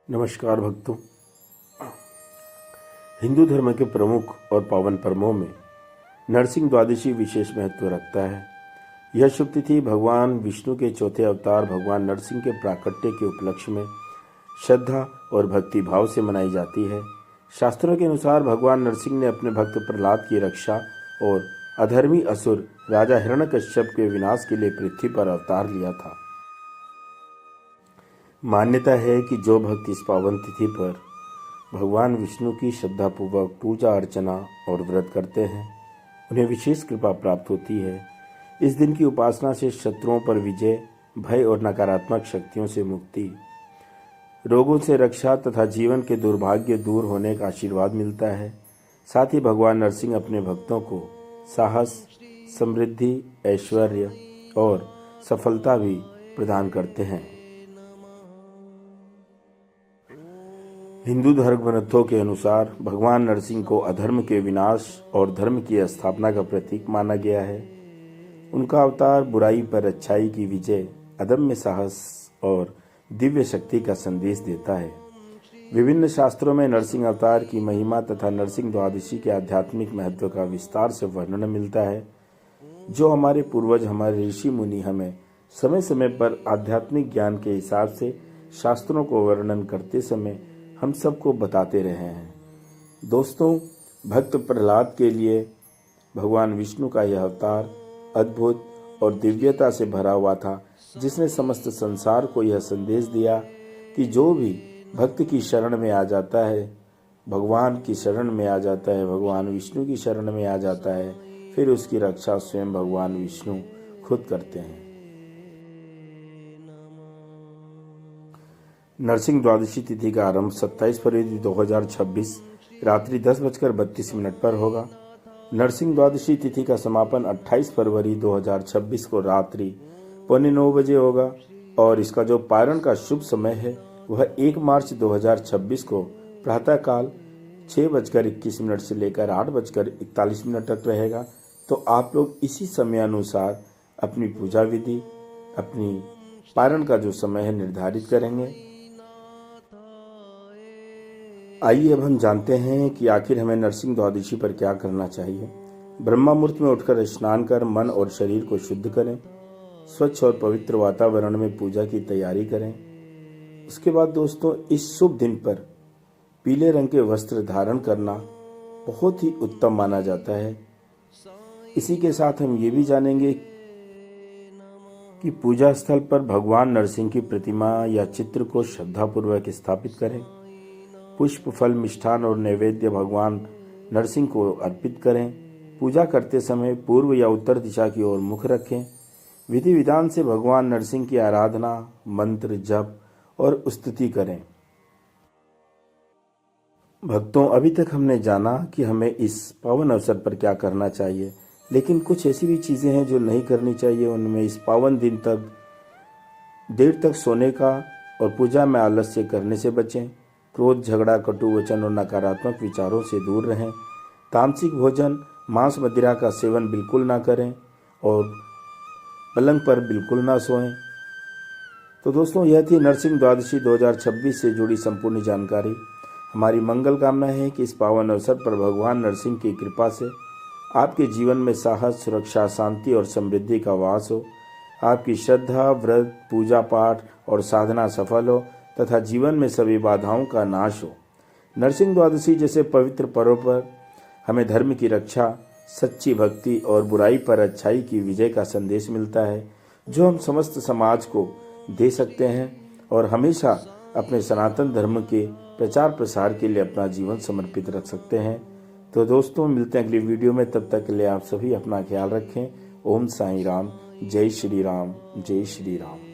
नमस्कार भक्तों। हिंदू धर्म के प्रमुख और पावन पर्वों में नरसिंह द्वादशी विशेष महत्व रखता है। यह शुभ तिथि भगवान विष्णु के चौथे अवतार भगवान नरसिंह के प्राकट्य के उपलक्ष्य में श्रद्धा और भक्ति भाव से मनाई जाती है। शास्त्रों के अनुसार भगवान नरसिंह ने अपने भक्त प्रहलाद की रक्षा और अधर्मी असुर राजा हिरण्यकश्यप के विनाश के लिए पृथ्वी पर अवतार लिया था। मान्यता है कि जो भक्त इस पावन तिथि पर भगवान विष्णु की श्रद्धापूर्वक पूजा अर्चना और व्रत करते हैं, उन्हें विशेष कृपा प्राप्त होती है। इस दिन की उपासना से शत्रुओं पर विजय, भय और नकारात्मक शक्तियों से मुक्ति, रोगों से रक्षा तथा जीवन के दुर्भाग्य दूर होने का आशीर्वाद मिलता है। साथ ही भगवान नरसिंह अपने भक्तों को साहस, समृद्धि, ऐश्वर्य और सफलता भी प्रदान करते हैं। हिंदू धर्म ग्रंथों के अनुसार भगवान नरसिंह को अधर्म के विनाश और धर्म की स्थापना का प्रतीक माना गया है। उनका अवतार बुराई पर अच्छाई की विजय, अदम्य साहस और दिव्य शक्ति का संदेश देता है। विभिन्न शास्त्रों में नरसिंह अवतार की महिमा तथा नरसिंह द्वादशी के आध्यात्मिक महत्व का विस्तार से वर्णन मिलता है। जो हमारे पूर्वज, हमारे ऋषि मुनि हमें समय समय पर आध्यात्मिक ज्ञान के हिसाब से शास्त्रों को वर्णन करते समय हम सबको बताते रहे हैं। दोस्तों, भक्त प्रहलाद के लिए भगवान विष्णु का यह अवतार अद्भुत और दिव्यता से भरा हुआ था, जिसने समस्त संसार को यह संदेश दिया कि जो भी भक्त की शरण में आ जाता है, भगवान की शरण में आ जाता है, भगवान विष्णु की शरण में आ जाता है, फिर उसकी रक्षा स्वयं भगवान विष्णु खुद करते हैं। नरसिंह द्वादशी तिथि का आरंभ 27 फरवरी 2026 रात्रि 10:32 पर होगा। नरसिंह द्वादशी तिथि का समापन 28 फरवरी 2026 को रात्रि 9:15 बजे होगा और इसका जो पारण का शुभ समय है वह 1 मार्च 2026 को प्रातःकाल 6:21 से लेकर 8:41 तक रहेगा। तो आप लोग इसी समय अनुसार अपनी पूजा विधि, अपनी पारण का जो समय है निर्धारित करेंगे। आइए अब हम जानते हैं कि आखिर हमें नरसिंह द्वादशी पर क्या करना चाहिए। ब्रह्मा मुहूर्त में उठकर स्नान कर मन और शरीर को शुद्ध करें। स्वच्छ और पवित्र वातावरण में पूजा की तैयारी करें। उसके बाद दोस्तों, इस शुभ दिन पर पीले रंग के वस्त्र धारण करना बहुत ही उत्तम माना जाता है। इसी के साथ हम ये भी जानेंगे कि पूजा स्थल पर भगवान नरसिंह की प्रतिमा या चित्र को श्रद्धापूर्वक स्थापित करें। पुष्प, फल, मिष्ठान और नैवेद्य भगवान नरसिंह को अर्पित करें। पूजा करते समय पूर्व या उत्तर दिशा की ओर मुख रखें। विधि विधान से भगवान नरसिंह की आराधना, मंत्र, जप और स्तुति करें। भक्तों, अभी तक हमने जाना कि हमें इस पावन अवसर पर क्या करना चाहिए, लेकिन कुछ ऐसी भी चीज़ें हैं जो नहीं करनी चाहिए। उनमें इस पावन दिन तक देर तक सोने का और पूजा में आलस्य करने से बचें। क्रोध, झगड़ा, कटु वचन और नकारात्मक विचारों से दूर रहें। तामसिक भोजन, मांस, मदिरा का सेवन बिल्कुल ना करें और पलंग पर बिल्कुल ना सोएं। तो दोस्तों, यह थी नरसिंह द्वादशी 2026 से जुड़ी संपूर्ण जानकारी। हमारी मंगल कामना है कि इस पावन अवसर पर भगवान नरसिंह की कृपा से आपके जीवन में साहस, सुरक्षा, शांति और समृद्धि का वास हो। आपकी श्रद्धा, व्रत, पूजा पाठ और साधना सफल हो तथा जीवन में सभी बाधाओं का नाश हो। नरसिंह द्वादशी जैसे पवित्र पर्व पर हमें धर्म की रक्षा, सच्ची भक्ति और बुराई पर अच्छाई की विजय का संदेश मिलता है, जो हम समस्त समाज को दे सकते हैं और हमेशा अपने सनातन धर्म के प्रचार प्रसार के लिए अपना जीवन समर्पित रख सकते हैं। तो दोस्तों, मिलते हैं अगली वीडियो में। तब तक के लिए आप सभी अपना ख्याल रखें। ओम साईं राम। जय श्री राम। जय श्री राम।